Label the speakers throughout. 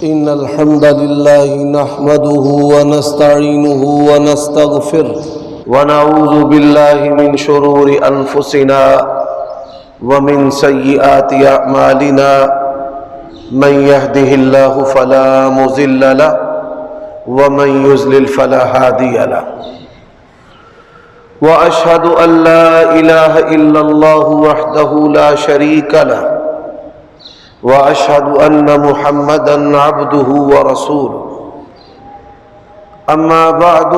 Speaker 1: إن الحمد لله نحمده ونستعينه ونستغفره ونعوذ بالله من شرور أنفسنا ومن سيئات أعمالنا من يهده الله فلا مضل له ومن يضلل فلا هادي له وأشهد أن لا إله إلا الله وحده لا شريك له وأشهد أن محمدًا عبده ورسوله أما بعد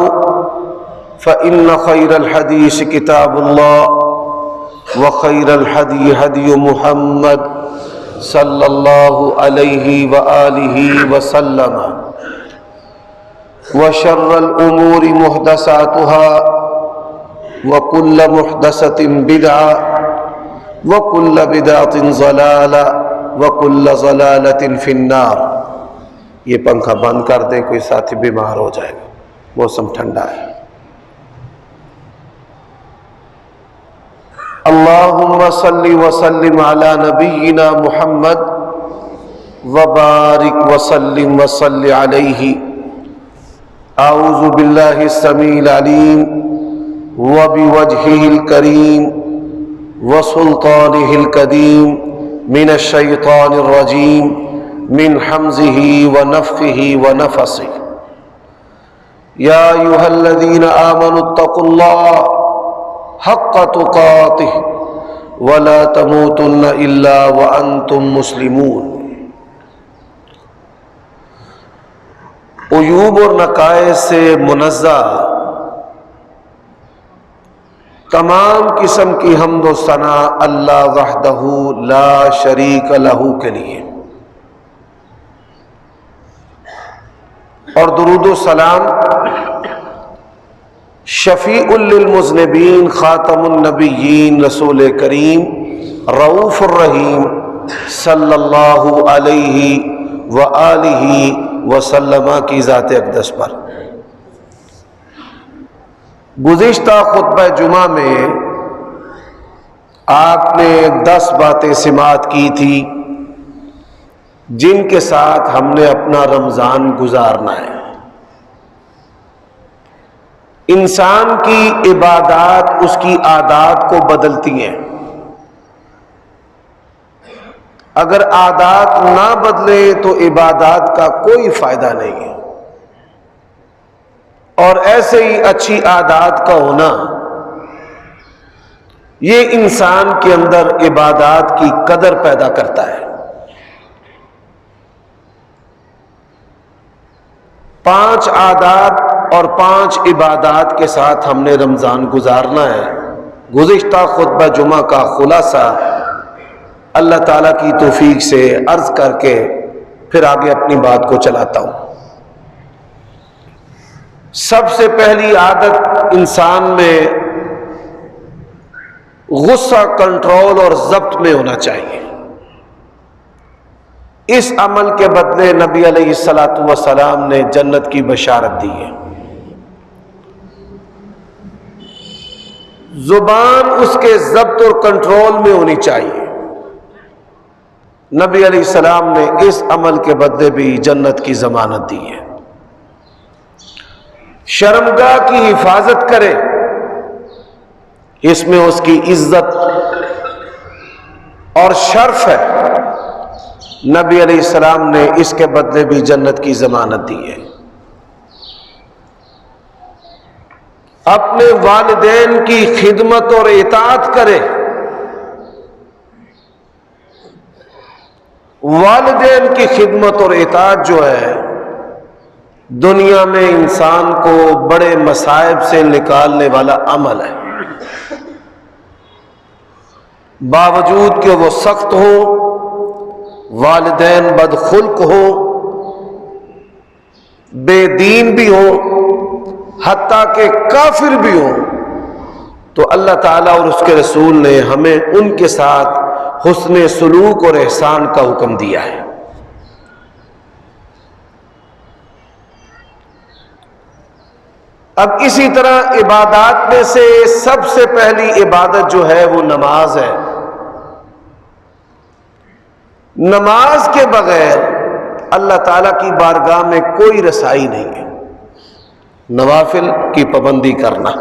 Speaker 1: فإن خير الحديث كتاب الله وخير الهدي هدي محمد صلى الله عليه وآله وسلم وشر الأمور محدثاتها وكل محدثة بدعة وكل بدعة ضلالة وَكُلَّ ضَلَالَةٍ فِي النَّارِ۔ یہ پنکھا بند کر دیں، کوئی ساتھی بیمار ہو جائے گا، موسم ٹھنڈا ہے۔ اللہم صلی وسلم علی نبینا محمد وبارک وسلم وصلی علیہ۔ اعوذ باللہ السمیع العلیم وبوجہہ الکریم وسلطانہ القدیم من الشیطان الرجیم من حمزہ ونفخہ ونفثہ۔ یا ایھا الذین آمنوا اتقوا اللہ حق تقاتہ ولا تموتن الا وانتم مسلمون۔ عیوب اور نقائص سے منزہ تمام قسم کی حمد و ثنا اللہ وحدہ لا شریک لہ کے لیے، اور درود و سلام شفیع للمذنبین خاتم النبیین رسول کریم رؤوف الرحیم صلی اللہ علیہ وآلہ وسلم کی ذات اقدس پر۔ گزشتہ خطبہ جمعہ میں آپ نے 10 باتیں سماعت کی تھی جن کے ساتھ ہم نے اپنا رمضان گزارنا ہے۔ انسان کی عبادات اس کی عادات کو بدلتی ہیں، اگر عادات نہ بدلے تو عبادات کا کوئی فائدہ نہیں ہے، اور ایسے ہی اچھی عادات کا ہونا یہ انسان کے اندر عبادات کی قدر پیدا کرتا ہے۔ 5 عادات اور 5 عبادات کے ساتھ ہم نے رمضان گزارنا ہے۔ گزشتہ خطبہ جمعہ کا خلاصہ اللہ تعالیٰ کی توفیق سے عرض کر کے پھر آگے اپنی بات کو چلاتا ہوں۔ سب سے پہلی عادت انسان میں غصہ کنٹرول اور ضبط میں ہونا چاہیے۔ اس عمل کے بدلے نبی علیہ الصلوۃ والسلام نے جنت کی بشارت دی ہے۔ زبان اس کے ضبط اور کنٹرول میں ہونی چاہیے۔ نبی علیہ السلام نے اس عمل کے بدلے بھی جنت کی ضمانت دی ہے۔ شرمگاہ کی حفاظت کرے، اس میں اس کی عزت اور شرف ہے، نبی علیہ السلام نے اس کے بدلے بھی جنت کی ضمانت دی ہے۔ اپنے والدین کی خدمت اور اطاعت کرے، والدین کی خدمت اور اطاعت جو ہے دنیا میں انسان کو بڑے مصائب سے نکالنے والا عمل ہے۔ باوجود کہ وہ سخت ہو، والدین بدخلق ہو، بے دین بھی ہو، حتیٰ کہ کافر بھی ہو، تو اللہ تعالیٰ اور اس کے رسول نے ہمیں ان کے ساتھ حسن سلوک اور احسان کا حکم دیا ہے۔ اب اسی طرح عبادات میں سے سب سے پہلی عبادت جو ہے وہ نماز ہے۔ نماز کے بغیر اللہ تعالیٰ کی بارگاہ میں کوئی رسائی نہیں ہے۔ نوافل کی پابندی کرنا،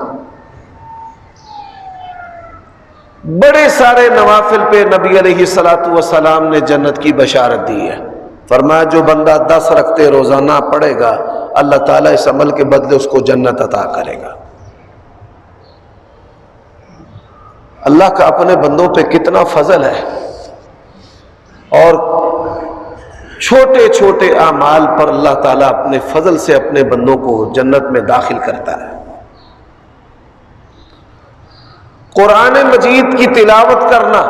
Speaker 1: بڑے سارے نوافل پہ نبی علیہ الصلوۃ والسلام نے جنت کی بشارت دی ہے۔ فرمایا جو بندہ 10 رکعتیں روزانہ پڑھے گا اللہ تعالیٰ اس عمل کے بدلے اس کو جنت عطا کرے گا۔ اللہ کا اپنے بندوں پہ کتنا فضل ہے، اور چھوٹے چھوٹے اعمال پر اللہ تعالیٰ اپنے فضل سے اپنے بندوں کو جنت میں داخل کرتا ہے۔ قرآن مجید کی تلاوت کرنا،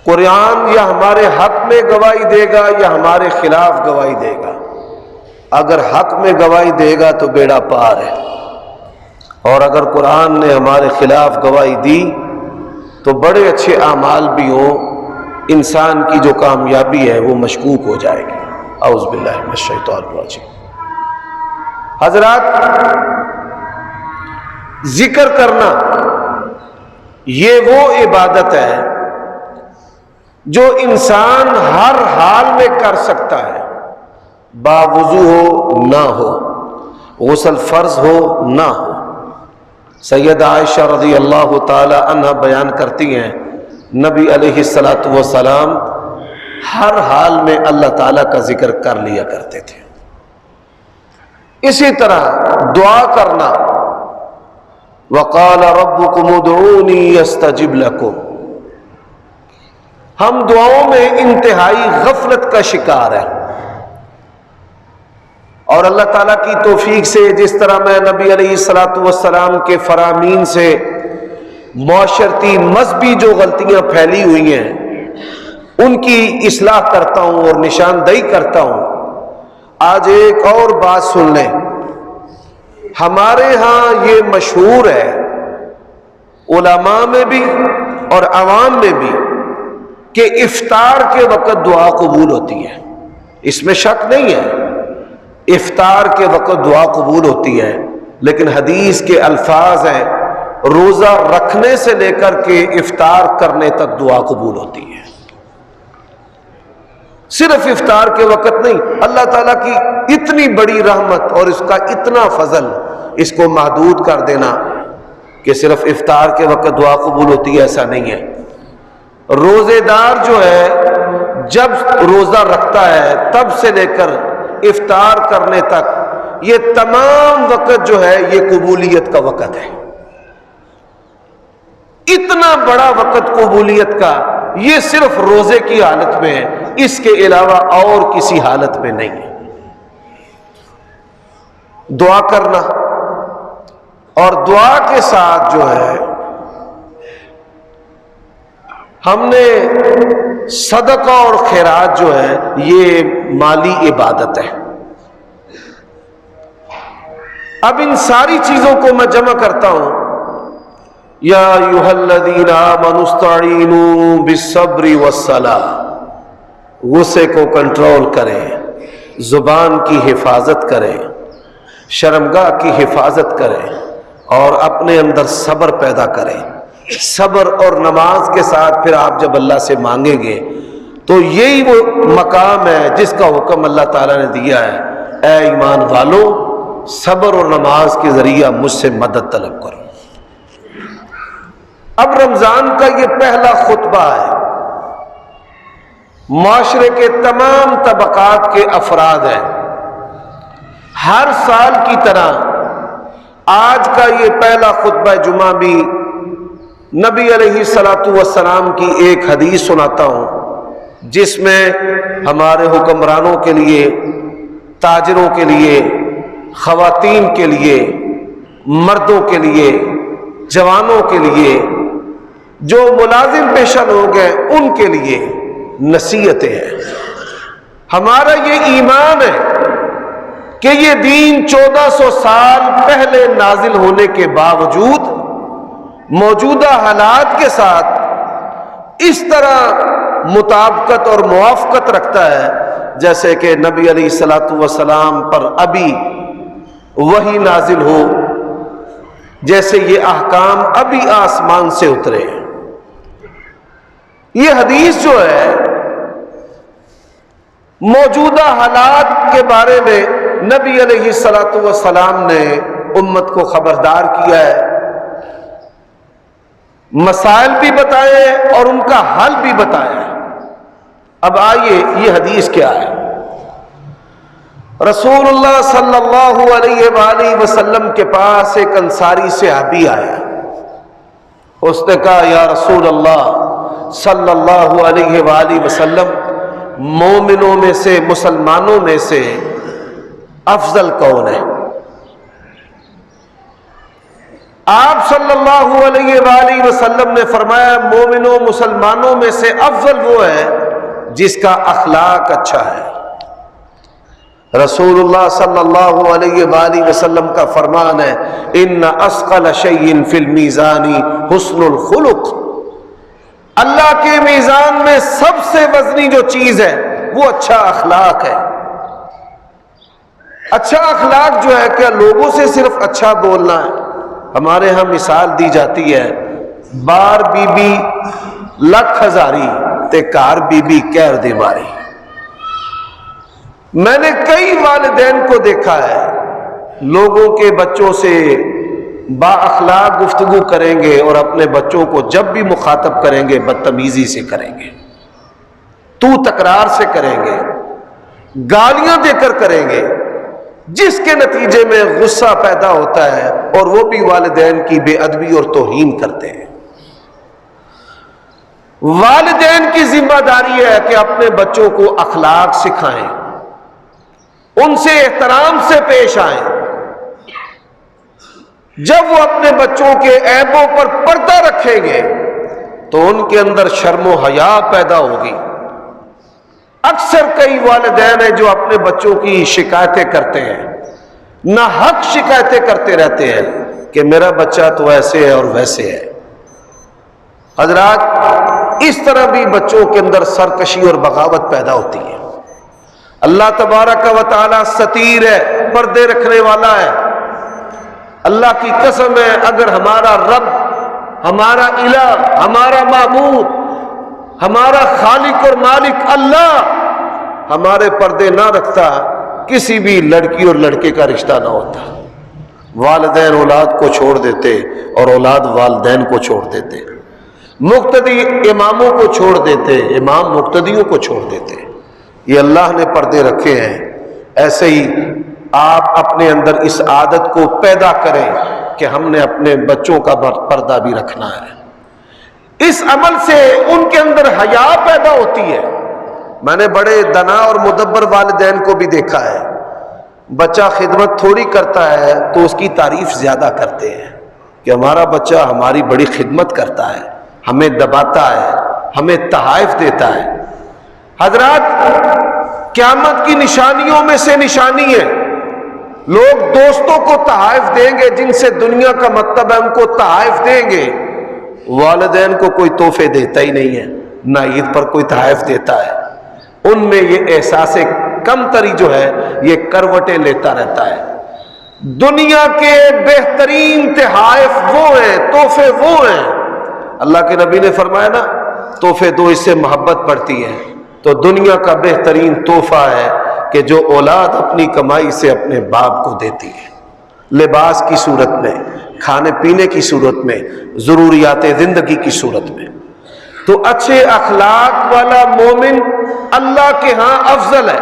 Speaker 1: قرآن یا ہمارے حق میں گواہی دے گا یا ہمارے خلاف گواہی دے گا۔ اگر حق میں گواہی دے گا تو بیڑا پار ہے، اور اگر قرآن نے ہمارے خلاف گواہی دی تو بڑے اچھے اعمال بھی ہوں، انسان کی جو کامیابی ہے وہ مشکوک ہو جائے گی۔ اعوذ باللہ من الشیطان الرجیم۔ حضرات، ذکر کرنا یہ وہ عبادت ہے جو انسان ہر حال میں کر سکتا ہے، باوضو ہو نہ ہو، غسل فرض ہو نہ ہو۔ سیدہ عائشہ رضی اللہ تعالی عنہ بیان کرتی ہیں نبی علیہ الصلوۃ والسلام ہر حال میں اللہ تعالیٰ کا ذکر کر لیا کرتے تھے۔ اسی طرح دعا کرنا، وقال ربکم ادعونی استجب لکم، ہم دعاؤں میں انتہائی غفلت کا شکار ہیں، اور اللہ تعالیٰ کی توفیق سے جس طرح میں نبی علیہ الصلوۃ والسلام کے فرامین سے معاشرتی مذہبی جو غلطیاں پھیلی ہوئی ہیں ان کی اصلاح کرتا ہوں اور نشاندہی کرتا ہوں۔ آج ایک اور بات سن لیں، ہمارے ہاں یہ مشہور ہے، علماء میں بھی اور عوام میں بھی، کہ افطار کے وقت دعا قبول ہوتی ہے۔ اس میں شک نہیں ہے، افطار کے وقت دعا قبول ہوتی ہے، لیکن حدیث کے الفاظ ہیں روزہ رکھنے سے لے کر کے افطار کرنے تک دعا قبول ہوتی ہے، صرف افطار کے وقت نہیں۔ اللہ تعالیٰ کی اتنی بڑی رحمت اور اس کا اتنا فضل، اس کو محدود کر دینا کہ صرف افطار کے وقت دعا قبول ہوتی ہے، ایسا نہیں ہے۔ روزے دار جو ہے جب روزہ رکھتا ہے تب سے لے کر افطار کرنے تک یہ تمام وقت جو ہے یہ قبولیت کا وقت ہے۔ اتنا بڑا وقت قبولیت کا یہ صرف روزے کی حالت میں ہے، اس کے علاوہ اور کسی حالت میں نہیں ہے۔ دعا کرنا، اور دعا کے ساتھ جو ہے ہم نے صدقہ اور خیرات جو ہے یہ مالی عبادت ہے۔ اب ان ساری چیزوں کو میں جمع کرتا ہوں، یا ایھا الذین آمنوا استعینوا بالصبر والصلاۃ، غصے کو کنٹرول کریں، زبان کی حفاظت کریں، شرمگاہ کی حفاظت کریں، اور اپنے اندر صبر پیدا کریں۔ صبر اور نماز کے ساتھ پھر آپ جب اللہ سے مانگیں گے تو یہی وہ مقام ہے جس کا حکم اللہ تعالیٰ نے دیا ہے، اے ایمان والو صبر اور نماز کے ذریعہ مجھ سے مدد طلب کرو۔ اب رمضان کا یہ پہلا خطبہ ہے، معاشرے کے تمام طبقات کے افراد ہیں، ہر سال کی طرح آج کا یہ پہلا خطبہ جمعہ بھی نبی علیہ الصلوۃ والسلام کی ایک حدیث سناتا ہوں جس میں ہمارے حکمرانوں کے لیے، تاجروں کے لیے، خواتین کے لیے، مردوں کے لیے، جوانوں کے لیے، جو ملازم پیشہ لوگ ہیں ان کے لیے نصیحتیں ہیں۔ ہمارا یہ ایمان ہے کہ یہ دین 1400 سال پہلے نازل ہونے کے باوجود موجودہ حالات کے ساتھ اس طرح مطابقت اور موافقت رکھتا ہے جیسے کہ نبی علیہ الصلوۃ والسلام پر ابھی وحی نازل ہو، جیسے یہ احکام ابھی آسمان سے اترے ہیں۔ یہ حدیث جو ہے موجودہ حالات کے بارے میں نبی علیہ الصلوۃ والسلام نے امت کو خبردار کیا ہے، مسائل بھی بتائے اور ان کا حل بھی بتایا ہے۔ اب آئیے یہ حدیث کیا ہے۔ رسول اللہ صلی اللہ علیہ وآلہ وسلم کے پاس ایک انصاری صحابی آیا، اس نے کہا یا رسول اللہ صلی اللہ علیہ وآلہ وسلم، مومنوں میں سے، مسلمانوں میں سے افضل کون ہے؟ آپ صلی اللہ علیہ وآلہ وسلم نے فرمایا مومنوں مسلمانوں میں سے افضل وہ ہے جس کا اخلاق اچھا ہے۔ رسول اللہ صلی اللہ علیہ وآلہ وسلم کا فرمان ہے ان اثقل شیء فی المیزان حسن الخلق، اللہ کے میزان میں سب سے وزنی جو چیز ہے وہ اچھا اخلاق ہے۔ اچھا اخلاق جو ہے کہ لوگوں سے صرف اچھا بولنا ہے۔ ہمارے ہاں مثال دی جاتی ہے بار بی بی لکھ ہزاری تے کار بی بی کہر دی ماری۔ میں نے کئی والدین کو دیکھا ہے لوگوں کے بچوں سے با اخلاق گفتگو کریں گے اور اپنے بچوں کو جب بھی مخاطب کریں گے بدتمیزی سے کریں گے، تو تکرار سے کریں گے، گالیاں دے کر کریں گے، جس کے نتیجے میں غصہ پیدا ہوتا ہے اور وہ بھی والدین کی بے ادبی اور توہین کرتے ہیں۔ والدین کی ذمہ داری ہے کہ اپنے بچوں کو اخلاق سکھائیں، ان سے احترام سے پیش آئیں۔ جب وہ اپنے بچوں کے عیبوں پر پردہ رکھیں گے تو ان کے اندر شرم و حیا پیدا ہوگی۔ اکثر کئی والدین ہیں جو اپنے بچوں کی شکایتیں کرتے ہیں، نہ حق شکایتیں کرتے رہتے ہیں کہ میرا بچہ تو ایسے ہے اور ویسے ہے۔ حضرات، اس طرح بھی بچوں کے اندر سرکشی اور بغاوت پیدا ہوتی ہے۔ اللہ تبارک و تعالی ستیر ہے، پردے رکھنے والا ہے۔ اللہ کی قسم ہے اگر ہمارا رب، ہمارا الہ، ہمارا معبود، ہمارا خالق اور مالک اللہ ہمارے پردے نہ رکھتا، کسی بھی لڑکی اور لڑکے کا رشتہ نہ ہوتا۔ والدین اولاد کو چھوڑ دیتے اور اولاد والدین کو چھوڑ دیتے، مقتدی اماموں کو چھوڑ دیتے، امام مقتدیوں کو چھوڑ دیتے۔ یہ اللہ نے پردے رکھے ہیں۔ ایسے ہی آپ اپنے اندر اس عادت کو پیدا کریں کہ ہم نے اپنے بچوں کا پردہ بھی رکھنا ہے۔ اس عمل سے ان کے اندر حیا پیدا ہوتی ہے۔ میں نے بڑے دنا اور مدبر والدین کو بھی دیکھا ہے، بچہ خدمت تھوڑی کرتا ہے تو اس کی تعریف زیادہ کرتے ہیں کہ ہمارا بچہ ہماری بڑی خدمت کرتا ہے، ہمیں دباتا ہے، ہمیں تحائف دیتا ہے۔ حضرات، قیامت کی نشانیوں میں سے نشانی ہے، لوگ دوستوں کو تحائف دیں گے جن سے دنیا کا مطلب ہے، ان کو تحائف دیں گے۔ والدین کو کوئی تحفے دیتا ہی نہیں ہے، نہ عید پر کوئی تحائف دیتا ہے۔ ان میں یہ احساس کمتری جو ہے یہ کروٹیں لیتا رہتا ہے۔ دنیا کے بہترین تحائف وہ ہیں، تحفے وہ ہیں۔ اللہ کے نبی نے فرمایا نا، تحفے دو اس سے محبت بڑھتی ہے۔ تو دنیا کا بہترین تحفہ ہے کہ جو اولاد اپنی کمائی سے اپنے باپ کو دیتی ہے، لباس کی صورت میں، کھانے پینے کی صورت میں، ضروریات زندگی کی صورت میں۔ تو اچھے اخلاق والا مومن اللہ کے ہاں افضل ہے۔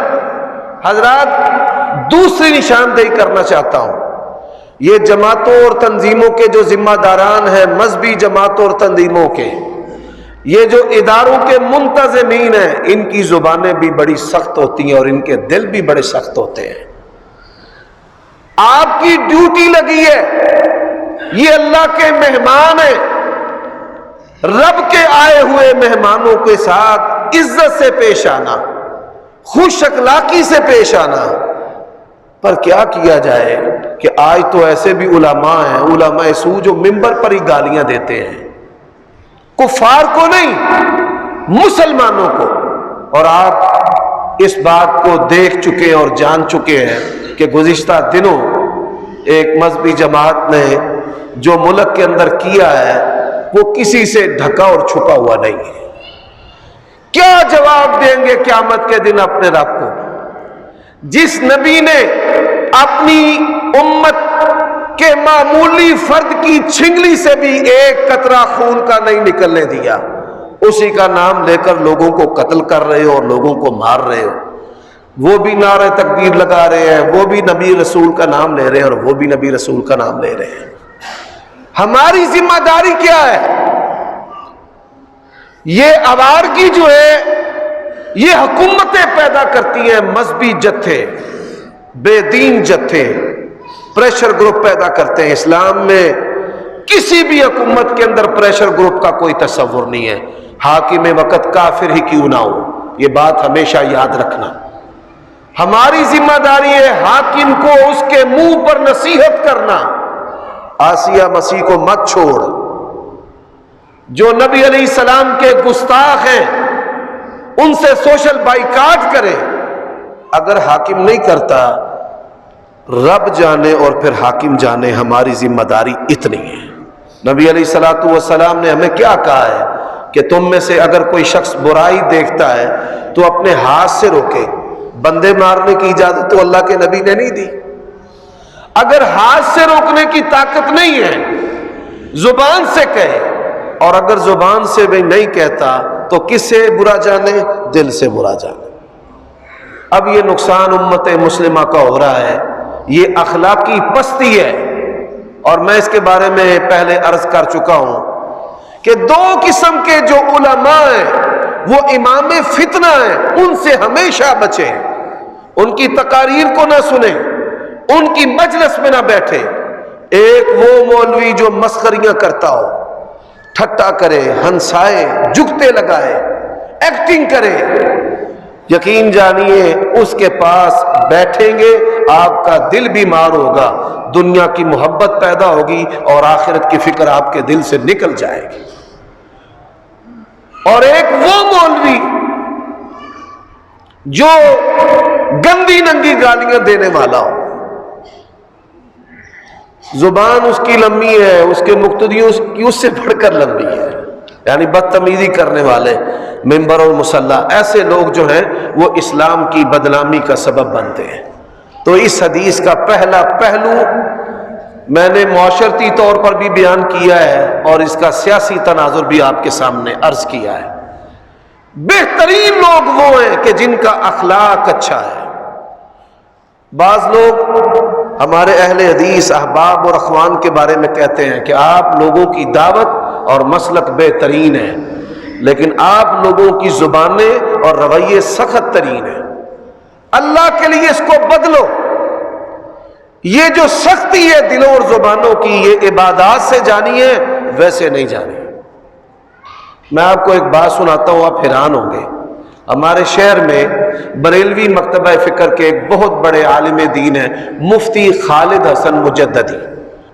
Speaker 1: حضرات، دوسری نشاندہی کرنا چاہتا ہوں، یہ جماعتوں اور تنظیموں کے جو ذمہ داران ہیں، مذہبی جماعتوں اور تنظیموں کے، یہ جو اداروں کے منتظمین ہیں، ان کی زبانیں بھی بڑی سخت ہوتی ہیں اور ان کے دل بھی بڑے سخت ہوتے ہیں۔ آپ کی ڈیوٹی لگی ہے، یہ اللہ کے مہمان ہیں، رب کے آئے ہوئے مہمانوں کے ساتھ عزت سے پیش آنا، خوش اخلاقی سے پیش آنا۔ پر کیا کیا جائے کہ آج تو ایسے بھی علماء ہیں، علماء سو جو منبر پر ہی گالیاں دیتے ہیں، کفار کو نہیں، مسلمانوں کو۔ اور آپ اس بات کو دیکھ چکے اور جان چکے ہیں کہ گزشتہ دنوں ایک مذہبی جماعت نے جو ملک کے اندر کیا ہے وہ کسی سے ڈھکا اور چھپا ہوا نہیں ہے۔ کیا جواب جواب دیں گے قیامت کے دن اپنے رب کو. جس نبی نے اپنی امت کے معمولی فرد کی چھنگلی سے بھی ایک قطرہ خون کا نہیں نکلنے دیا، اسی کا نام لے کر لوگوں کو قتل کر رہے ہو اور لوگوں کو مار رہے ہو. وہ بھی نعرہ تکبیر لگا رہے ہیں، وہ بھی نبی رسول کا نام لے رہے ہیں اور وہ بھی نبی رسول کا نام لے رہے ہیں. ہماری ذمہ داری کیا ہے؟ یہ آوارگی جو ہے یہ حکومتیں پیدا کرتی ہیں، مذہبی جتھے، بے دین جتھے پریشر گروپ پیدا کرتے ہیں. اسلام میں کسی بھی حکومت کے اندر پریشر گروپ کا کوئی تصور نہیں ہے. حاکم وقت کافر ہی کیوں نہ ہو، یہ بات ہمیشہ یاد رکھنا. ہماری ذمہ داری ہے حاکم کو اس کے منہ پر نصیحت کرنا. آسیہ مسیح کو مت چھوڑ، جو نبی علیہ السلام کے گستاخ ہیں ان سے سوشل بائیکاٹ کرے. اگر حاکم نہیں کرتا، رب جانے اور پھر حاکم جانے ہماری ذمہ داری اتنی ہے. نبی علیہ الصلوۃ والسلام نے ہمیں کیا کہا ہے کہ تم میں سے اگر کوئی شخص برائی دیکھتا ہے تو اپنے ہاتھ سے روکے. بندے مارنے کی اجازت تو اللہ کے نبی نے نہیں دی. اگر ہاتھ سے روکنے کی طاقت نہیں ہے زبان سے کہے، اور اگر زبان سے بھی نہیں کہتا تو کس سے برا جانے؟ دل سے برا جانے. اب یہ نقصان امت مسلمہ کا ہو رہا ہے، یہ اخلاقی پستی ہے. اور میں اس کے بارے میں پہلے عرض کر چکا ہوں کہ دو قسم کے جو علماء ہیں وہ امام فتنہ ہیں، ان سے ہمیشہ بچیں. ان کی تقاریر کو نہ سنیں، ان کی مجلس میں نہ بیٹھے. ایک وہ مولوی جو مسخریاں کرتا ہو، ٹھٹا کرے، ہنسائے، جگتے لگائے، ایکٹنگ کرے، یقین جانیے اس کے پاس بیٹھیں گے آپ کا دل بیمار ہوگا، دنیا کی محبت پیدا ہوگی اور آخرت کی فکر آپ کے دل سے نکل جائے گی. اور ایک وہ مولوی جو گندی ننگی گالیاں دینے والا ہو، زبان اس کی لمبی ہے، اس کے مقتدیوں کی اس سے بڑھ کر لمبی ہے، یعنی بدتمیزی کرنے والے ممبر اور مصلی، ایسے لوگ جو ہیں وہ اسلام کی بدنامی کا سبب بنتے ہیں. تو اس حدیث کا پہلا پہلو میں نے معاشرتی طور پر بھی بیان کیا ہے اور اس کا سیاسی تناظر بھی آپ کے سامنے عرض کیا ہے. بہترین لوگ وہ ہیں کہ جن کا اخلاق اچھا ہے. بعض لوگ ہمارے اہل حدیث احباب اور اخوان کے بارے میں کہتے ہیں کہ آپ لوگوں کی دعوت اور مسلک بہترین ہے، لیکن آپ لوگوں کی زبانیں اور رویے سخت ترین ہیں. اللہ کے لیے اس کو بدلو. یہ جو سختی ہے دلوں اور زبانوں کی، یہ عبادات سے جانی ہے، ویسے نہیں جانی. میں آپ کو ایک بات سناتا ہوں، آپ حیران ہوں گے. ہمارے شہر میں بریلوی مکتبہ فکر کے ایک بہت بڑے عالم دین ہیں مفتی خالد حسن مجددی.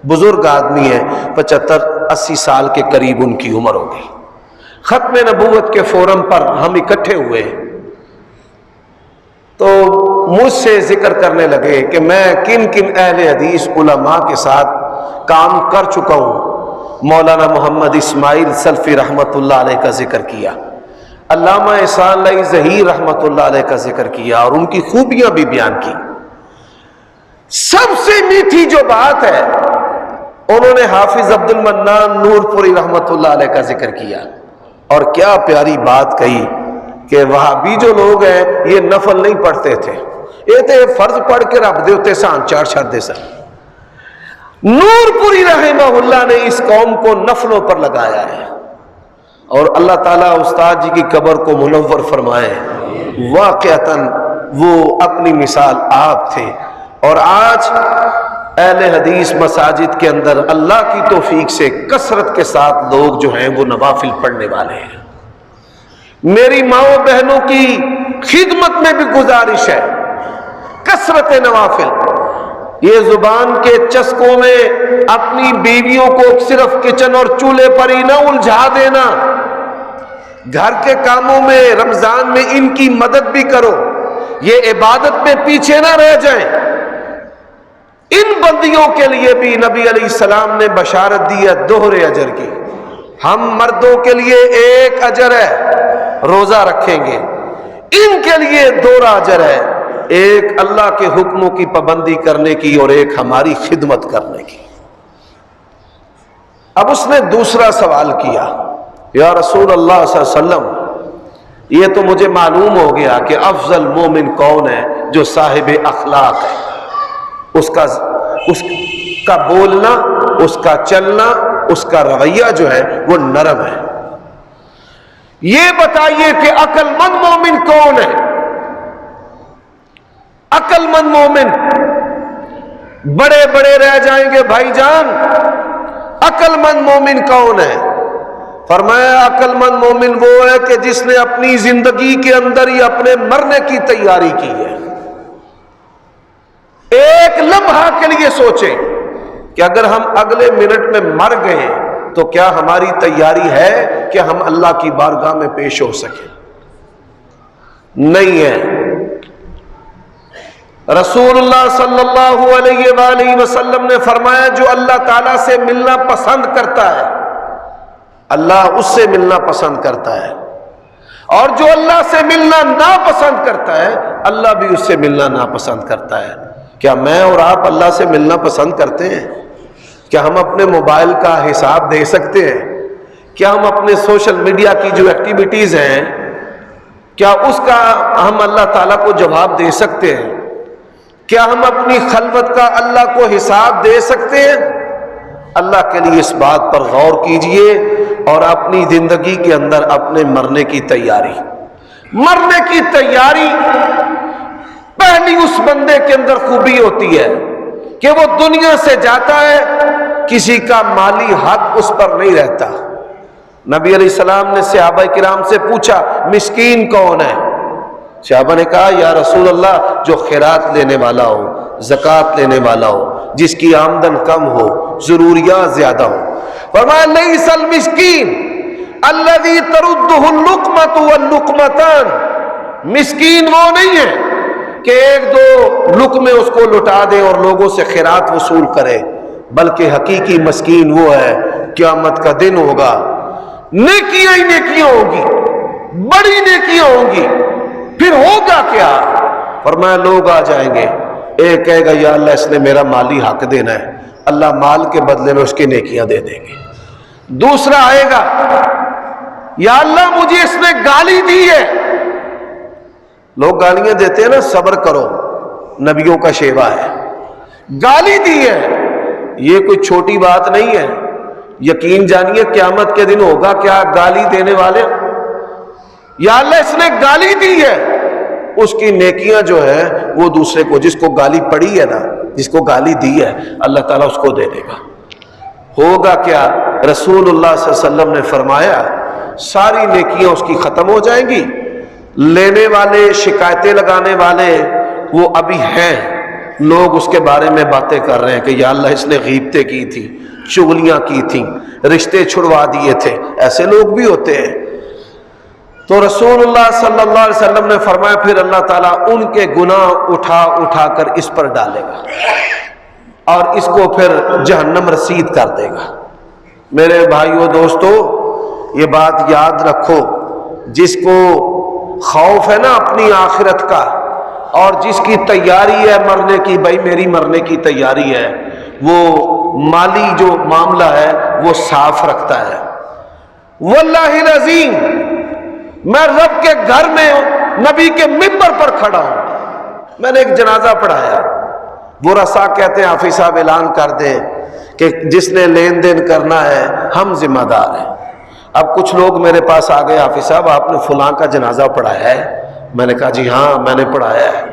Speaker 1: بزرگ آدمی ہیں، 75-80 سال کے قریب ان کی عمر ہوگی. ختم نبوت کے فورم پر ہم اکٹھے ہوئے تو مجھ سے ذکر کرنے لگے کہ میں کن کن اہل حدیث علماء کے ساتھ کام کر چکا ہوں. مولانا محمد اسماعیل سلفی رحمۃ اللہ علیہ کا ذکر کیا، علامہ احسان اللہ ظہیر رحمۃ اللہ علیہ کا ذکر کیا اور ان کی خوبیاں بھی بیان کی. سب سے میٹھی جو بات ہے انہوں نے حافظ عبد المنان نور پوری رحمۃ اللہ علیہ کا ذکر کیا. اور کیا پیاری بات کہی کہ وہابی جو لوگ ہیں یہ نفل نہیں پڑھتے تھے، یہ تے فرض پڑھ کے رب دے ہوتے سان چار چھڑ دے سن. نور پوری رحمہ اللہ نے اس قوم کو نفلوں پر لگایا ہے اور اللہ تعالیٰ استاد جی کی قبر کو منور فرمائے. واقعتاً وہ اپنی مثال آپ تھے. اور آج اہل حدیث مساجد کے اندر اللہ کی توفیق سے کثرت کے ساتھ لوگ جو ہیں وہ نوافل پڑھنے والے ہیں. میری ماؤں بہنوں کی خدمت میں بھی گزارش ہے، کثرت نوافل. یہ زبان کے چسکوں میں اپنی بیویوں کو صرف کچن اور چولہے پر ہی نہ الجھا دینا، گھر کے کاموں میں رمضان میں ان کی مدد بھی کرو. یہ عبادت میں پیچھے نہ رہ جائیں. ان بندیوں کے لیے بھی نبی علیہ السلام نے بشارت دی ہے دوہرے اجر کی. ہم مردوں کے لیے ایک اجر ہے، روزہ رکھیں گے. ان کے لیے دو اجر ہے، ایک اللہ کے حکموں کی پابندی کرنے کی اور ایک ہماری خدمت کرنے کی۔ اب اس نے دوسرا سوال کیا، یا رسول اللہ صلی اللہ علیہ وسلم، یہ تو مجھے معلوم ہو گیا کہ افضل مومن کون ہے، جو صاحب اخلاق ہے، اس کا بولنا، اس کا چلنا، اس کا رویہ جو ہے وہ نرم ہے۔ یہ بتائیے کہ عقل مند مومن کون ہے؟ عقل مند مومن بڑے بڑے رہ جائیں گے بھائی جان، عقل مند مومن کون ہے؟ فرمایا عقل مند مومن وہ ہے کہ جس نے اپنی زندگی کے اندر ہی اپنے مرنے کی تیاری کی ہے۔ ایک لمحہ کے لیے سوچیں کہ اگر ہم اگلے منٹ میں مر گئے تو کیا ہماری تیاری ہے کہ ہم اللہ کی بارگاہ میں پیش ہو سکیں؟ نہیں ہے۔ رسول اللہ صلی اللہ علیہ وآلہ وسلم نے فرمایا جو اللہ تعالیٰ سے ملنا پسند کرتا ہے، اللہ اس سے ملنا پسند کرتا ہے، اور جو اللہ سے ملنا ناپسند کرتا ہے اللہ بھی اس سے ملنا ناپسند کرتا ہے۔ کیا میں اور آپ اللہ سے ملنا پسند کرتے ہیں؟ کیا ہم اپنے موبائل کا حساب دے سکتے ہیں؟ کیا ہم اپنے سوشل میڈیا کی جو ایکٹیویٹیز ہیں کیا اس کا ہم اللہ تعالیٰ کو جواب دے سکتے ہیں؟ کیا ہم اپنی خلوت کا اللہ کو حساب دے سکتے ہیں؟ اللہ کے لیے اس بات پر غور کیجئے اور اپنی زندگی کے اندر اپنے مرنے کی تیاری پہلی اس بندے کے اندر خوبی ہوتی ہے کہ وہ دنیا سے جاتا ہے، کسی کا مالی حق اس پر نہیں رہتا۔ نبی علیہ السلام نے صحابہ کرام سے پوچھا مسکین کون ہے؟ صحابہ نے کہا یا رسول اللہ جو خیرات لینے والا ہو، زکوٰۃ لینے والا ہو، جس کی آمدن کم ہو، ضروریات زیادہ ہو۔ فرمایا لیس المسکین الذی تردہ اللقمۃ واللقمتان، مسکین وہ نہیں ہے کہ ایک دو لقمے اس کو لٹا دے اور لوگوں سے خیرات وصول کرے، بلکہ حقیقی مسکین وہ ہے قیامت کا دن ہوگا، نیکیاں ہی نیکیاں ہوں گی، بڑی نیکیاں ہوں گی، پھر ہوگا کیا؟ فرمایا لوگ آ جائیں گے، ایک کہے گا یا اللہ اس نے میرا مالی حق دینا ہے، اللہ مال کے بدلے میں اس کی نیکیاں دے دیں گے۔ دوسرا آئے گا یا اللہ مجھے اس نے گالی دی ہے، لوگ گالیاں دیتے ہیں نا، صبر کرو، نبیوں کا شیوا ہے، گالی دی ہے، یہ کوئی چھوٹی بات نہیں ہے، یقین جانیے قیامت کے دن ہوگا کیا گالی دینے والے، یا اللہ اس نے گالی دی ہے، اس کی نیکیاں جو ہے وہ دوسرے کو، جس کو گالی پڑی ہے نا، جس کو گالی دی ہے، اللہ تعالیٰ اس کو دے دے گا۔ ہوگا کیا؟ رسول اللہ صلی اللہ علیہ وسلم نے فرمایا ساری نیکیاں اس کی ختم ہو جائیں گی، لینے والے، شکایتیں لگانے والے وہ ابھی ہیں، لوگ اس کے بارے میں باتیں کر رہے ہیں کہ یا اللہ اس نے غیبتیں کی تھی، چغلیاں کی تھیں، رشتے چھڑوا دیے تھے، ایسے لوگ بھی ہوتے ہیں۔ تو رسول اللہ صلی اللہ علیہ وسلم نے فرمایا پھر اللہ تعالیٰ ان کے گناہ اٹھا اٹھا کر اس پر ڈالے گا اور اس کو پھر جہنم رسید کر دے گا۔ میرے بھائیو دوستو، یہ بات یاد رکھو، جس کو خوف ہے نا اپنی آخرت کا اور جس کی تیاری ہے مرنے کی، بھائی میری مرنے کی تیاری ہے، وہ مالی جو معاملہ ہے وہ صاف رکھتا ہے۔ واللہ العظیم میں رب کے گھر میں نبی کے منبر پر کھڑا ہوں، میں نے ایک جنازہ پڑھایا، وہ رسا کہتے ہیں حافظ صاحب اعلان کر دیں کہ جس نے لین دین کرنا ہے ہم ذمہ دار ہیں۔ اب کچھ لوگ میرے پاس آ گئے، حافظ صاحب آپ نے فلاں کا جنازہ پڑھایا ہے؟ میں نے کہا جی ہاں میں نے پڑھایا ہے۔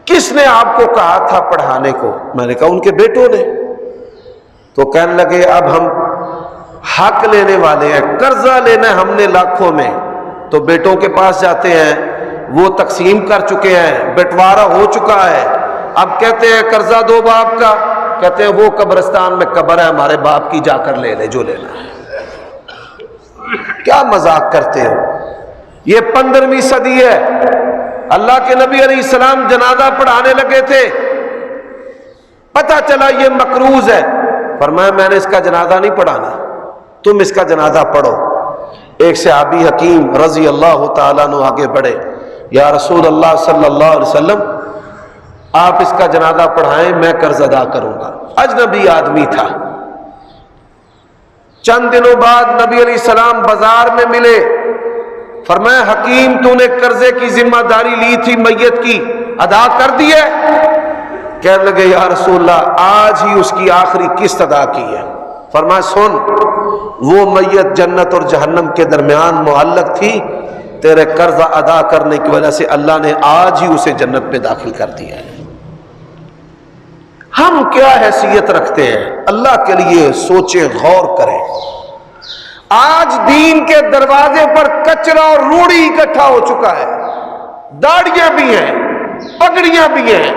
Speaker 1: کس نے آپ کو کہا تھا پڑھانے کو؟ میں نے کہا ان کے بیٹوں نے۔ تو کہنے لگے اب ہم حق لینے والے ہیں، قرضہ لینا ہے ہم نے لاکھوں میں، تو بیٹوں کے پاس جاتے ہیں، وہ تقسیم کر چکے ہیں، بٹوارا ہو چکا ہے، اب کہتے ہیں قرضہ دو باپ کا، کہتے ہیں وہ قبرستان میں قبر ہے ہمارے باپ کی، جا کر لے لے جو لینا ہے۔ کیا مذاق کرتے ہو؟ یہ 15ویں صدی ہے، اللہ کے نبی علیہ السلام جنازہ پڑھانے لگے تھے، پتہ چلا یہ مقروض ہے، فرمایا میں نے اس کا جنازہ نہیں پڑھانا، تم اس کا جنازہ پڑھو۔ ایک صحابی حکیم رضی اللہ تعالیٰ عنہ آگے بڑھے، یا رسول اللہ صلی اللہ علیہ وسلم آپ اس کا جنازہ پڑھائیں، میں قرض ادا کروں گا۔ اجنبی آدمی تھا۔ چند دنوں بعد نبی علیہ السلام بازار میں ملے، فرمایا حکیم تو نے قرضے کی ذمہ داری لی تھی میت کی، ادا کر دی ہے؟ کہنے لگے یا رسول اللہ آج ہی اس کی آخری قسط ادا کی ہے۔ فرمایا سن، وہ میت جنت اور جہنم کے درمیان معلق تھی، تیرے قرض ادا کرنے کی وجہ سے اللہ نے آج ہی اسے جنت میں داخل کر دیا ہے۔ ہم کیا حیثیت رکھتے ہیں؟ اللہ کے لیے سوچیں، غور کریں۔ آج دین کے دروازے پر کچرا اور روڑی اکٹھا ہو چکا ہے، داڑیاں بھی ہیں، پگڑیاں بھی ہیں،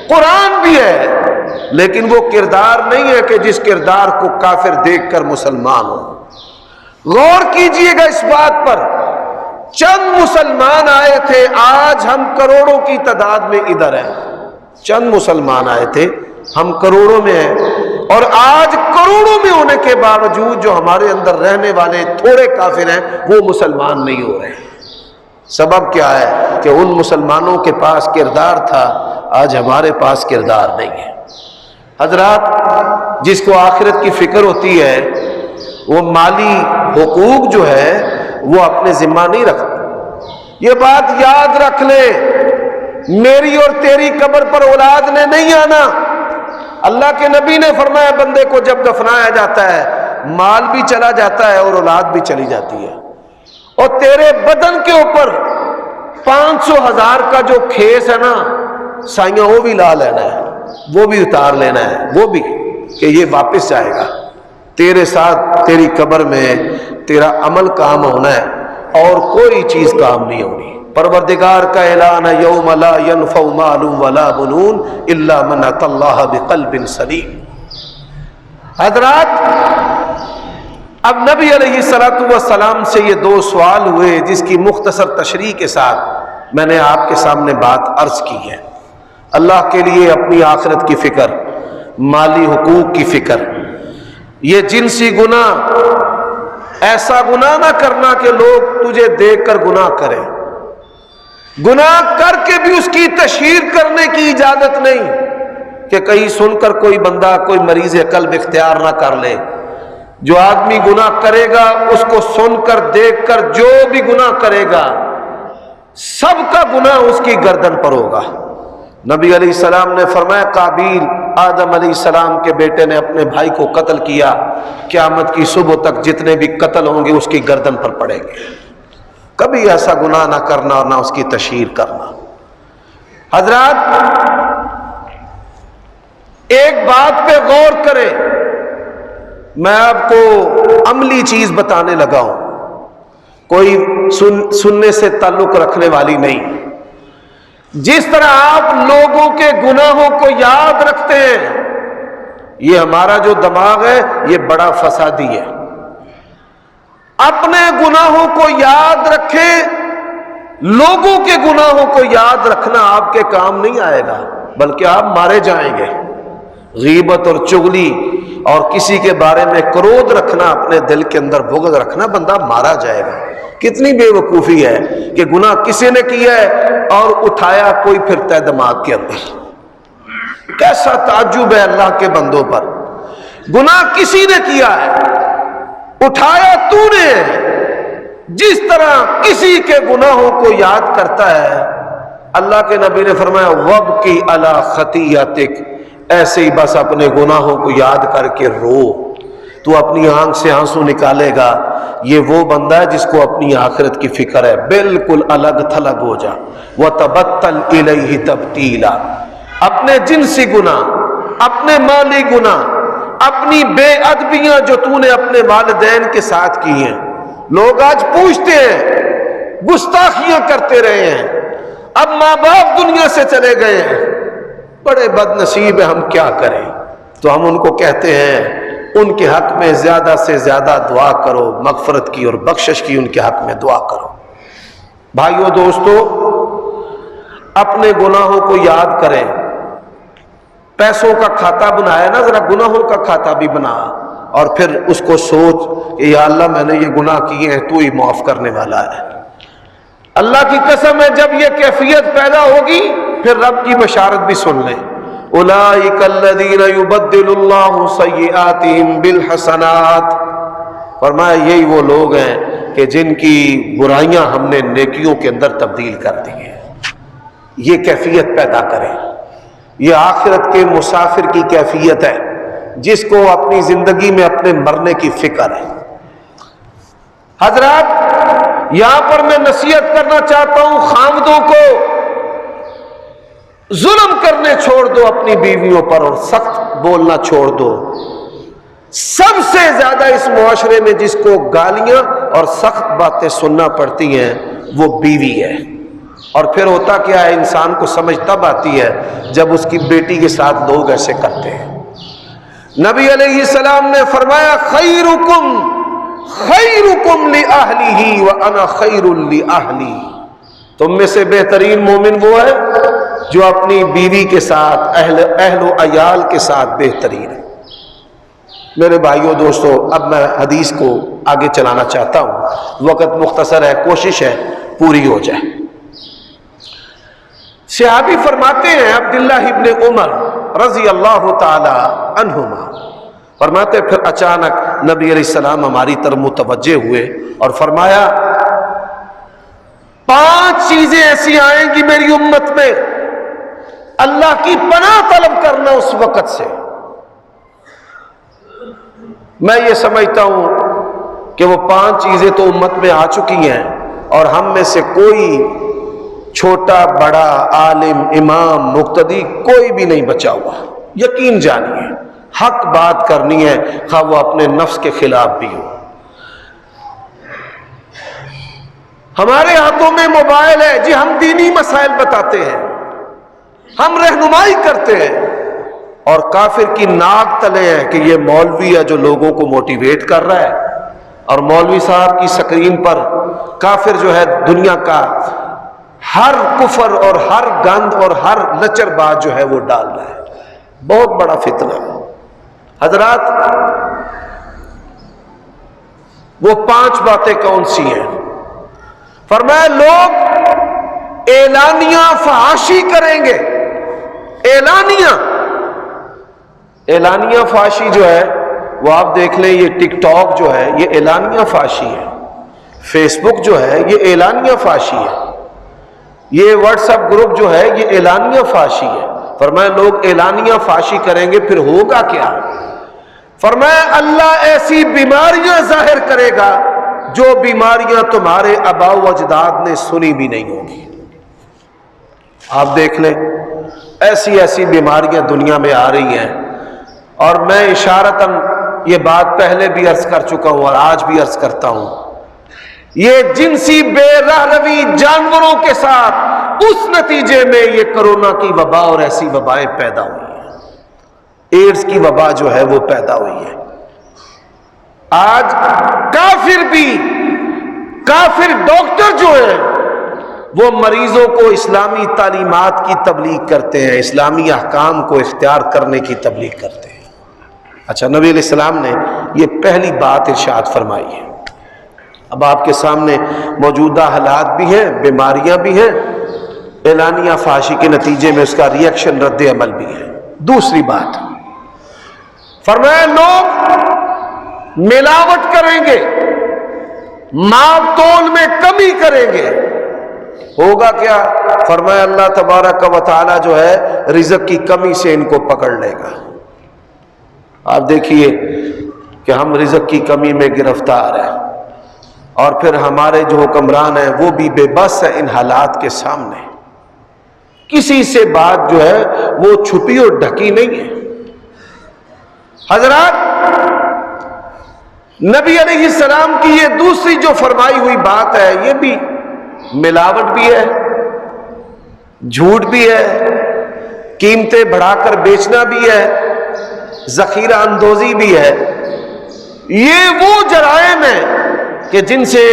Speaker 1: قرآن بھی ہے، لیکن وہ کردار نہیں ہے کہ جس کردار کو کافر دیکھ کر مسلمان ہو۔ غور کیجئے گا اس بات پر، چند مسلمان آئے تھے، آج ہم کروڑوں کی تعداد میں ادھر ہیں۔ چند مسلمان آئے تھے، ہم کروڑوں میں ہیں، اور آج کروڑوں میں ہونے کے باوجود جو ہمارے اندر رہنے والے تھوڑے کافر ہیں وہ مسلمان نہیں ہو رہے۔ سبب کیا ہے؟ کہ ان مسلمانوں کے پاس کردار تھا، آج ہمارے پاس کردار نہیں ہے۔ حضرات، جس کو آخرت کی فکر ہوتی ہے وہ مالی حقوق جو ہے وہ اپنے ذمہ نہیں رکھتا۔ یہ بات یاد رکھ لے، میری اور تیری قبر پر اولاد نے نہیں آنا۔ اللہ کے نبی نے فرمایا بندے کو جب دفنایا جاتا ہے مال بھی چلا جاتا ہے اور اولاد بھی چلی جاتی ہے، اور تیرے بدن کے اوپر 500,000 کا جو کھیس ہے نا سائیاں، وہ بھی لا لینا ہے، وہ بھی اتار لینا ہے، وہ بھی کہ یہ واپس جائے گا تیرے ساتھ۔ تیری قبر میں تیرا عمل کام ہونا ہے اور کوئی چیز کام نہیں ہونی۔ پروردگار کا اعلان ہے یوم لا ينفع مال ولا بنون الا من اتى الله بقلب سلیم۔ حضرات، اب نبی علیہ الصلوۃ والسلام سے یہ دو سوال ہوئے جس کی مختصر تشریح کے ساتھ میں نے آپ کے سامنے بات عرض کی ہے۔ اللہ کے لیے اپنی آخرت کی فکر، مالی حقوق کی فکر، یہ جنسی گناہ، ایسا گناہ نہ کرنا کہ لوگ تجھے دیکھ کر گناہ کریں، گناہ کر کے بھی اس کی تشہیر کرنے کی اجازت نہیں کہ کہیں سن کر کوئی بندہ کوئی مریض قلب اختیار نہ کر لے۔ جو آدمی گناہ کرے گا اس کو سن کر دیکھ کر جو بھی گناہ کرے گا سب کا گناہ اس کی گردن پر ہوگا۔ نبی علیہ السلام نے فرمایا قابیل آدم علیہ السلام کے بیٹے نے اپنے بھائی کو قتل کیا، قیامت کی صبح تک جتنے بھی قتل ہوں گے اس کی گردن پر پڑیں گے۔ کبھی ایسا گناہ نہ کرنا اور نہ اس کی تشہیر کرنا۔ حضرات، ایک بات پہ غور کریں، میں آپ کو عملی چیز بتانے لگا ہوں، کوئی سننے سے تعلق رکھنے والی نہیں۔ جس طرح آپ لوگوں کے گناہوں کو یاد رکھتے ہیں، یہ ہمارا جو دماغ ہے یہ بڑا فسادی ہے۔ اپنے گناہوں کو یاد رکھیں، لوگوں کے گناہوں کو یاد رکھنا آپ کے کام نہیں آئے گا، بلکہ آپ مارے جائیں گے۔ غیبت اور چغلی اور کسی کے بارے میں کرودھ رکھنا، اپنے دل کے اندر بغض رکھنا، بندہ مارا جائے گا۔ کتنی بے وقوفی ہے کہ گناہ کسی نے کیا ہے اور اٹھایا کوئی پھرتا ہے دماغ کے اندر۔ کیسا تعجب ہے اللہ کے بندوں پر، گناہ کسی نے کیا ہے، اٹھایا تو نے۔ جس طرح کسی کے گناہوں کو یاد کرتا ہے، اللہ کے نبی نے فرمایا وَابْكِ عَلَىٰ خَطِيَّتِكَ، ایسے ہی بس اپنے گناہوں کو یاد کر کے رو۔ تو اپنی آنکھ سے آنسو نکالے گا، یہ وہ بندہ ہے جس کو اپنی آخرت کی فکر ہے۔ بالکل الگ تھلگ ہو جا۔ وَتَبَتَّلْ إِلَيْهِ تَبْتِيلًا، اپنے جنسی گناہ، اپنے مالی گناہ، اپنی بے ادبیاں جو تو نے اپنے والدین کے ساتھ کی ہیں، لوگ آج پوچھتے ہیں، گستاخیاں کرتے رہے ہیں، اب ماں باپ دنیا سے چلے گئے ہیں، بڑے بد نصیب ہیں، ہم کیا کریں؟ تو ہم ان کو کہتے ہیں ان کے حق میں زیادہ سے زیادہ دعا کرو، مغفرت کی اور بخشش کی ان کے حق میں دعا کرو۔ بھائیو دوستو، اپنے گناہوں کو یاد کریں۔ پیسوں کا کھاتا بنایا نا، ذرا گناہوں کا کھاتا بھی بنا، اور پھر اس کو سوچ کہ یا اللہ میں نے یہ گناہ کیے ہیں، تو ہی معاف کرنے والا ہے۔ اللہ کی قسم ہے جب یہ کیفیت پیدا ہوگی پھر رب کی بشارت بھی سن لیں، اولئک الذین یبدل اللہ سیئاتہم بالحسنات، فرمایا یہی وہ لوگ ہیں کہ جن کی برائیاں ہم نے نیکیوں کے اندر تبدیل کر دی ہیں۔ یہ کیفیت پیدا کریں، یہ آخرت کے مسافر کی کیفیت ہے جس کو اپنی زندگی میں اپنے مرنے کی فکر ہے۔ حضرات یہاں پر میں نصیحت کرنا چاہتا ہوں، خاوندوں کو ظلم کرنے چھوڑ دو اپنی بیویوں پر اور سخت بولنا چھوڑ دو۔ سب سے زیادہ اس معاشرے میں جس کو گالیاں اور سخت باتیں سننا پڑتی ہیں وہ بیوی ہے، اور پھر ہوتا کیا ہے، انسان کو سمجھ تب آتی ہے جب اس کی بیٹی کے ساتھ لوگ ایسے کرتے ہیں۔ نبی علیہ السلام نے فرمایا خیرکم خیرکم لأہلہ وانا خیر لأہلی، تم میں سے بہترین مومن وہ ہے جو اپنی بیوی کے ساتھ اہل و عیال کے ساتھ بہترین ہے۔ میرے بھائیوں دوستو، اب میں حدیث کو آگے چلانا چاہتا ہوں، وقت مختصر ہے، کوشش ہے پوری ہو جائے۔ صحابی فرماتے ہیں عبداللہ ابن عمر رضی اللہ تعالی عنہما فرماتے پھر اچانک نبی علیہ السلام ہماری طرف متوجہ ہوئے اور فرمایا 5 چیزیں ایسی آئیں گی میری امت میں، اللہ کی پناہ طلب کرنا اس وقت سے۔ میں یہ سمجھتا ہوں کہ وہ 5 چیزیں تو امت میں آ چکی ہیں اور ہم میں سے کوئی چھوٹا بڑا عالم امام مقتدی کوئی بھی نہیں بچا ہوا۔ یقین جانیے حق بات کرنی ہے، خواہ وہ اپنے نفس کے خلاف بھی ہو۔ ہمارے ہاتھوں میں موبائل ہے جی، ہم دینی مسائل بتاتے ہیں، ہم رہنمائی کرتے ہیں، اور کافر کی ناک تلے ہے کہ یہ مولوی ہے جو لوگوں کو موٹیویٹ کر رہا ہے، اور مولوی صاحب کی سکرین پر کافر جو ہے دنیا کا ہر کفر اور ہر گند اور ہر لچر بات جو ہے وہ ڈال رہا ہے۔ بہت بڑا فتنہ ہے۔ حضرات وہ 5 باتیں کون سی ہیں؟ فرمایا لوگ اعلانیہ فحاشی کریں گے، اعلانیہ فحاشی جو ہے وہ آپ دیکھ لیں، یہ ٹک ٹاک جو ہے یہ اعلانیہ فحاشی ہے، فیس بک جو ہے یہ اعلانیہ فحاشی ہے، یہ واٹس ایپ گروپ جو ہے یہ اعلانیہ فحاشی ہے۔ فرمایا لوگ اعلانیہ فحاشی کریں گے، پھر ہوگا کیا؟ فرمایا اللہ ایسی بیماریاں ظاہر کرے گا جو بیماریاں تمہارے آباء و اجداد نے سنی بھی نہیں ہوگی۔ آپ دیکھ لیں ایسی ایسی بیماریاں دنیا میں آ رہی ہیں، اور میں اشارتاً یہ بات پہلے بھی عرض کر چکا ہوں اور آج بھی عرض کرتا ہوں، یہ جنسی بے راہ روی جانوروں کے ساتھ اس نتیجے میں یہ کرونا کی وبا اور ایسی وبائیں پیدا ہوئی ہیں، ایڈز کی وبا جو ہے وہ پیدا ہوئی ہے۔ آج کافر ڈاکٹر جو ہیں وہ مریضوں کو اسلامی تعلیمات کی تبلیغ کرتے ہیں، اسلامی احکام کو اختیار کرنے کی تبلیغ کرتے ہیں۔ اچھا، نبی علیہ السلام نے یہ پہلی بات ارشاد فرمائی ہے۔ اب آپ کے سامنے موجودہ حالات بھی ہیں، بیماریاں بھی ہیں، اعلانیہ فحاشی کے نتیجے میں اس کا ریئیکشن رد عمل بھی ہے۔ دوسری بات فرمایا لوگ ملاوٹ کریں گے، ماپ تول میں کمی کریں گے، ہوگا کیا؟ فرمایا اللہ تبارک و تعالی جو ہے رزق کی کمی سے ان کو پکڑ لے گا۔ آپ دیکھیے کہ ہم رزق کی کمی میں گرفتار ہیں، اور پھر ہمارے جو حکمران ہیں وہ بھی بے بس ہے ان حالات کے سامنے۔ کسی سے بات جو ہے وہ چھپی اور ڈھکی نہیں ہے۔ حضرات نبی علیہ السلام کی یہ دوسری جو فرمائی ہوئی بات ہے، یہ بھی ملاوٹ بھی ہے، جھوٹ بھی ہے، قیمتیں بڑھا کر بیچنا بھی ہے، ذخیرہ اندوزی بھی ہے۔ یہ وہ جرائم ہیں کہ جن سے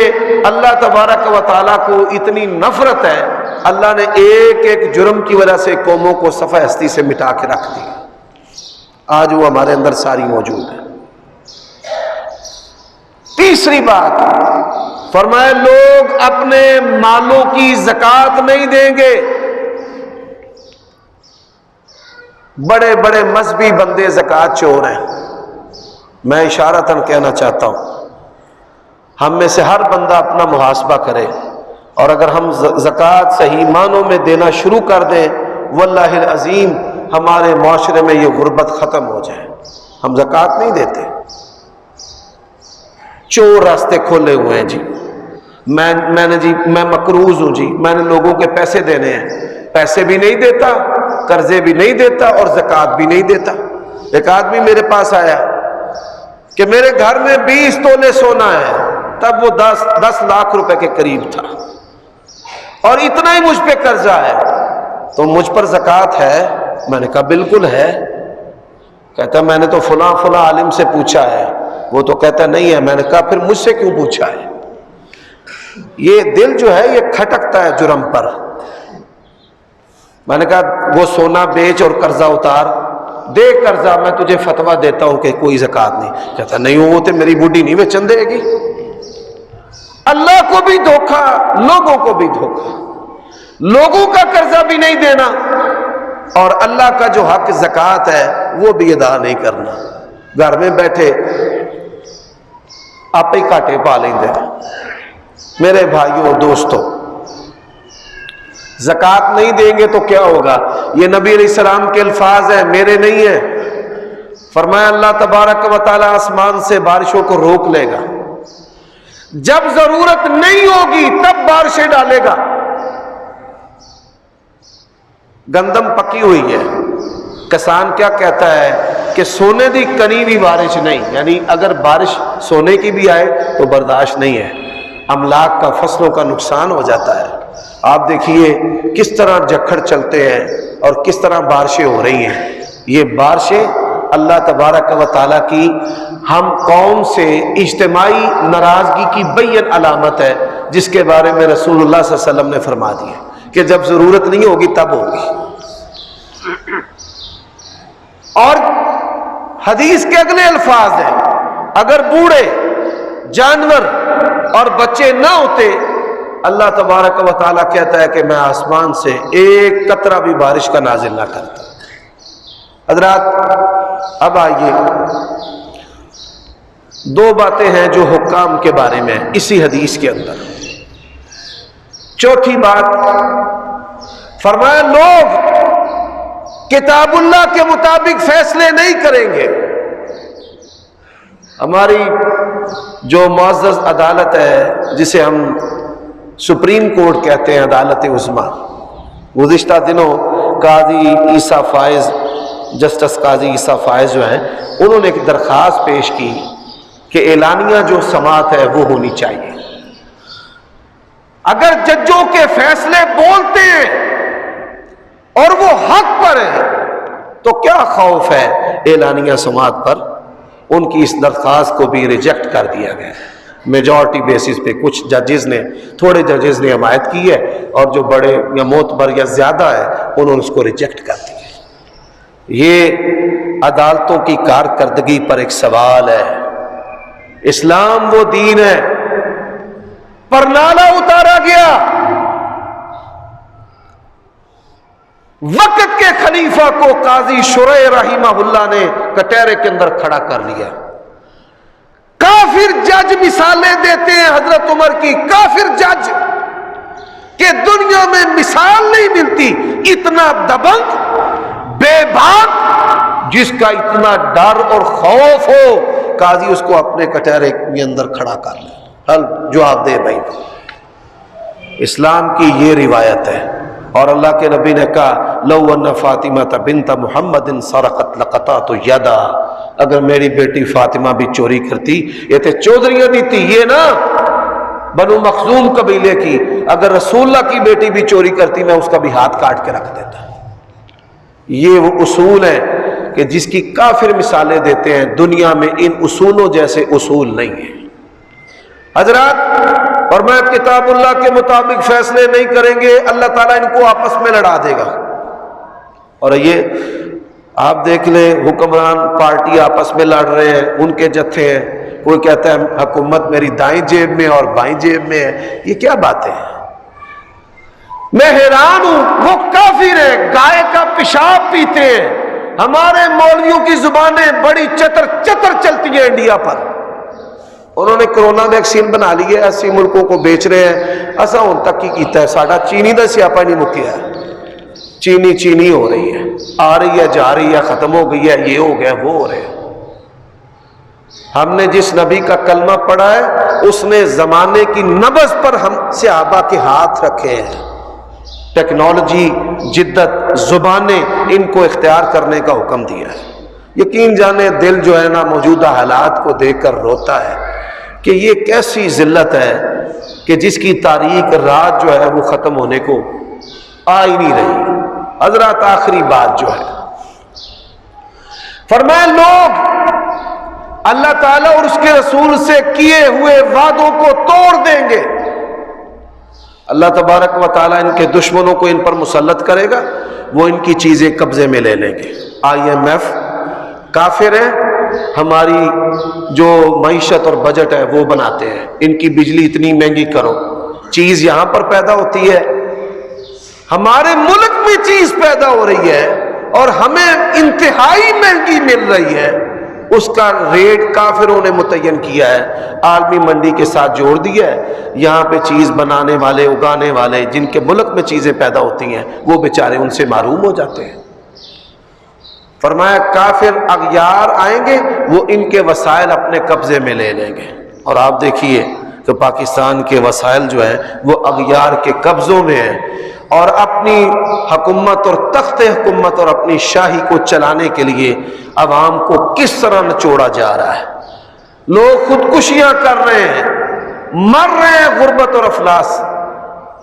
Speaker 1: اللہ تبارک و تعالیٰ کو اتنی نفرت ہے، اللہ نے ایک ایک جرم کی وجہ سے قوموں کو صفحہ ہستی سے مٹا کے رکھ دیا۔ آج وہ ہمارے اندر ساری موجود ہے۔ تیسری بات فرمایا لوگ اپنے مالوں کی زکوٰۃ نہیں دیں گے. بڑے بڑے مذہبی بندے زکوٰۃ چور ہیں. میں اشارتاً کہنا چاہتا ہوں ہم میں سے ہر بندہ اپنا محاسبہ کرے، اور اگر ہم زکوٰۃ صحیح معنوں میں دینا شروع کر دیں واللہ العظیم ہمارے معاشرے میں یہ غربت ختم ہو جائے. ہم زکوٰۃ نہیں دیتے، چور راستے کھولے ہوئے ہیں جی. میں مقروض ہوں جی، میں نے لوگوں کے پیسے دینے ہیں، پیسے بھی نہیں دیتا، قرضے بھی نہیں دیتا اور زکوٰۃ بھی نہیں دیتا. ایک آدمی میرے پاس آیا کہ میرے گھر میں 20 تولے سونا ہے، تب وہ 10 لاکھ روپے کے قریب تھا، اور اتنا ہی مجھ پہ قرضہ ہے، تو مجھ پر زکوٰۃ ہے؟ میں نے کہا بالکل ہے. کہتا میں نے تو فلاں عالم سے پوچھا ہے، وہ تو کہتا نہیں ہے. میں نے کہا پھر مجھ سے کیوں پوچھا ہے؟ یہ دل جو ہے یہ کھٹکتا ہے جرم پر. میں نے کہا وہ سونا بیچ اور قرضہ اتار، دے قرضہ، میں تجھے فتویٰ دیتا ہوں کہ کوئی زکوٰۃ نہیں. کہتا نہیں وہ تو میری بوڈھی نہیں بیچن دے گی. اللہ کو بھی دھوکا، لوگوں کو بھی دھوکا، لوگوں کا قرضہ بھی نہیں دینا اور اللہ کا جو حق زکوٰۃ ہے وہ بھی ادا نہیں کرنا. گھر میں بیٹھے آپ ہی کاٹے پا لیں گے. میرے بھائیوں دوستوں، زکوٰۃ نہیں دیں گے تو کیا ہوگا؟ یہ نبی علیہ السلام کے الفاظ ہیں، میرے نہیں ہیں. فرمایا اللہ تبارک و تعالی آسمان سے بارشوں کو روک لے گا، جب ضرورت نہیں ہوگی تب بارشیں ڈالے گا. گندم پکی ہوئی ہے، کسان کیا کہتا ہے کہ سونے دی کنی بھی بارش نہیں، یعنی اگر بارش سونے کی بھی آئے تو برداشت نہیں ہے، املاک کا فصلوں کا نقصان ہو جاتا ہے. آپ دیکھیے کس طرح جکھڑ چلتے ہیں اور کس طرح بارشیں ہو رہی ہیں. یہ بارشیں اللہ تبارک و تعالیٰ کی ہم قوم سے اجتماعی ناراضگی کی بین علامت ہے، جس کے بارے میں رسول اللہ صلی اللہ علیہ وسلم نے فرما دیا کہ جب ضرورت نہیں ہوگی تب ہوگی. اور حدیث کے اگلے الفاظ ہیں، اگر بوڑھے، جانور اور بچے نہ ہوتے، اللہ تبارک و تعالیٰ کہتا ہے کہ میں آسمان سے ایک قطرہ بھی بارش کا نازل نہ کرتا. حضرات اب آئیے، دو باتیں ہیں جو حکام کے بارے میں اسی حدیث کے اندر. چوتھی بات فرمایا لوگ کتاب اللہ کے مطابق فیصلے نہیں کریں گے. ہماری جو معزز عدالت ہے جسے ہم سپریم کورٹ کہتے ہیں، عدالت عظمیٰ، گزشتہ دنوں قاضی عیسیٰ فائز، جسٹس قاضی عیسیٰ فائز جو ہیں، انہوں نے ایک درخواست پیش کی کہ اعلانیہ جو سماعت ہے وہ ہونی چاہیے. اگر ججوں کے فیصلے بولتے ہیں اور وہ حق پر ہیں تو کیا خوف ہے اعلانیہ سماعت پر؟ ان کی اس درخواست کو بھی ریجیکٹ کر دیا گیا. میجورٹی بیسس پہ کچھ ججز نے، تھوڑے ججز نے حمایت کی ہے، اور جو بڑے یا معتبر یا زیادہ ہے انہوں نے اس کو ریجیکٹ کر دیا. یہ عدالتوں کی کارکردگی پر ایک سوال ہے. اسلام وہ دین ہے، پرنالہ اتارا گیا، وقت کے خلیفہ کو قاضی شریح رحمہ اللہ نے کٹہرے کے اندر کھڑا کر لیا. کافر جج مثالیں دیتے ہیں حضرت عمر کی، کافر جج کہ دنیا میں مثال نہیں ملتی، اتنا دبنگ، بے باک، جس کا اتنا ڈر اور خوف ہو، قاضی اس کو اپنے کٹہرے کے اندر کھڑا کر لے. حل جواب دے بھائی. اسلام کی یہ روایت ہے. اور اللہ کے نبی نے کہا لو ان فاطمہ بنت محمد سرقت لقطعت یدها، اگر میری بیٹی فاطمہ بھی چوری کرتی، یہ تے چودھریاں دی تھی، یہ نا بنو مخزوم قبیلے کی، اگر رسول اللہ کی بیٹی بھی چوری کرتی میں اس کا بھی ہاتھ کاٹ کے رکھ دیتا. یہ وہ اصول ہے کہ جس کی کافر مثالیں دیتے ہیں. دنیا میں ان اصولوں جیسے اصول نہیں ہیں. حضرات، اور میں کتاب اللہ کے مطابق فیصلے نہیں کریں گے، اللہ تعالیٰ ان کو آپس میں لڑا دے گا. اور یہ آپ دیکھ لیں، حکمران پارٹی آپس میں لڑ رہے ہیں، ان کے جتھے ہیں، کوئی کہتا ہے حکومت میری دائیں جیب میں اور بائیں جیب میں ہے. یہ کیا باتیں ہیں؟ میں حیران ہوں. وہ کافر ہیں، گائے کا پیشاب پیتے ہیں. ہمارے مولویوں کی زبانیں بڑی چتر چتر چلتی ہیں انڈیا پر. انہوں نے کرونا ویکسین بنا لی ہے، 80 ملکوں کو بیچ رہے ہیں. اسا ہن تک کی کیتا ہے، ساڈا چینی دا سیاپا نہیں مکیا ہے. چینی ہو رہی ہے، آ رہی ہے جا رہی ہے، ختم ہو گئی ہے، یہ ہو گیا وہ ہو رہے ہیں. ہم نے جس نبی کا کلمہ پڑھا ہے اس نے زمانے کی نبض پر ہم صحابہ کے ہاتھ رکھے ہیں. ٹیکنالوجی، جدت، زبانیں، ان کو اختیار کرنے کا حکم دیا ہے. یقین جانے دل جو ہے نا موجودہ حالات کو دیکھ کر روتا ہے کہ یہ کیسی ذلت ہے کہ جس کی تاریخ رات جو ہے وہ ختم ہونے کو آ ہی نہیں رہی. حضرات آخری بات جو ہے فرمایا لوگ اللہ تعالیٰ اور اس کے رسول سے کیے ہوئے وعدوں کو توڑ دیں گے. اللہ تبارک و تعالیٰ ان کے دشمنوں کو ان پر مسلط کرے گا، وہ ان کی چیزیں قبضے میں لے لیں گے. IMF کافر ہیں، ہماری جو معیشت اور بجٹ ہے وہ بناتے ہیں. ان کی بجلی اتنی مہنگی کرو، چیز یہاں پر پیدا ہوتی ہے، ہمارے ملک میں چیز پیدا ہو رہی ہے اور ہمیں انتہائی مہنگی مل رہی ہے. اس کا ریٹ کافروں نے متعین کیا ہے، عالمی منڈی کے ساتھ جوڑ دیا ہے. یہاں پہ چیز بنانے والے، اگانے والے، جن کے ملک میں چیزیں پیدا ہوتی ہیں، وہ بیچارے ان سے محروم ہو جاتے ہیں. فرمایا کافر اغیار آئیں گے، وہ ان کے وسائل اپنے قبضے میں لے لیں گے. اور آپ دیکھیے کہ پاکستان کے وسائل جو ہیں وہ اغیار کے قبضوں میں ہیں، اور اپنی حکومت اور تخت حکومت اور اپنی شاہی کو چلانے کے لیے عوام کو کس طرح نچوڑا جا رہا ہے. لوگ خودکشیاں کر رہے ہیں، مر رہے ہیں غربت اور افلاس.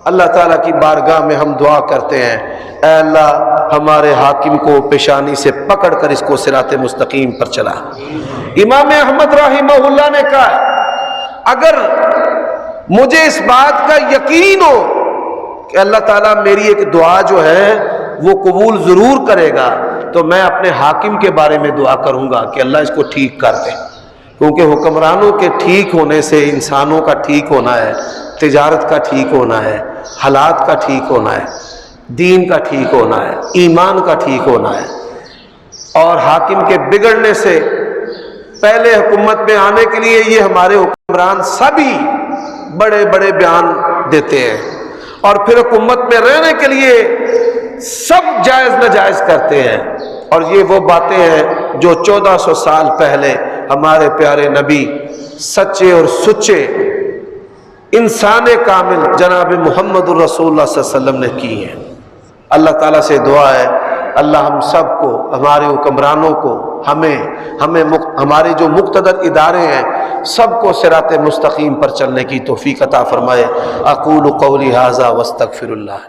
Speaker 1: اللہ تعالیٰ کی بارگاہ میں ہم دعا کرتے ہیں، اے اللہ ہمارے حاکم کو پیشانی سے پکڑ کر اس کو صراط مستقیم پر چلا. امام احمد رحمہ اللہ نے کہا اگر مجھے اس بات کا یقین ہو کہ اللہ تعالیٰ میری ایک دعا جو ہے وہ قبول ضرور کرے گا تو میں اپنے حاکم کے بارے میں دعا کروں گا کہ اللہ اس کو ٹھیک کر دے. کیونکہ حکمرانوں کے ٹھیک ہونے سے انسانوں کا ٹھیک ہونا ہے، تجارت کا ٹھیک ہونا ہے، حالات کا ٹھیک ہونا ہے، دین کا ٹھیک ہونا ہے، ایمان کا ٹھیک ہونا ہے. اور حاکم کے بگڑنے سے پہلے حکومت میں آنے کے لیے یہ ہمارے حکمران سبھی بڑے بڑے بیان دیتے ہیں، اور پھر حکومت میں رہنے کے لیے سب جائز ناجائز کرتے ہیں. اور یہ وہ باتیں ہیں جو 1400 سال پہلے ہمارے پیارے نبی سچے اور سچے انسان کامل جناب محمد الرسول اللہ صلی اللہ علیہ وسلم نے کی ہیں. اللہ تعالیٰ سے دعا ہے اللہ ہم سب کو، ہمارے حکمرانوں کو، ہمارے جو مقتدر ادارے ہیں سب کو صراط مستقیم پر چلنے کی توفیق عطا فرمائے. اقول قولی ھذا واستغفر اللہ.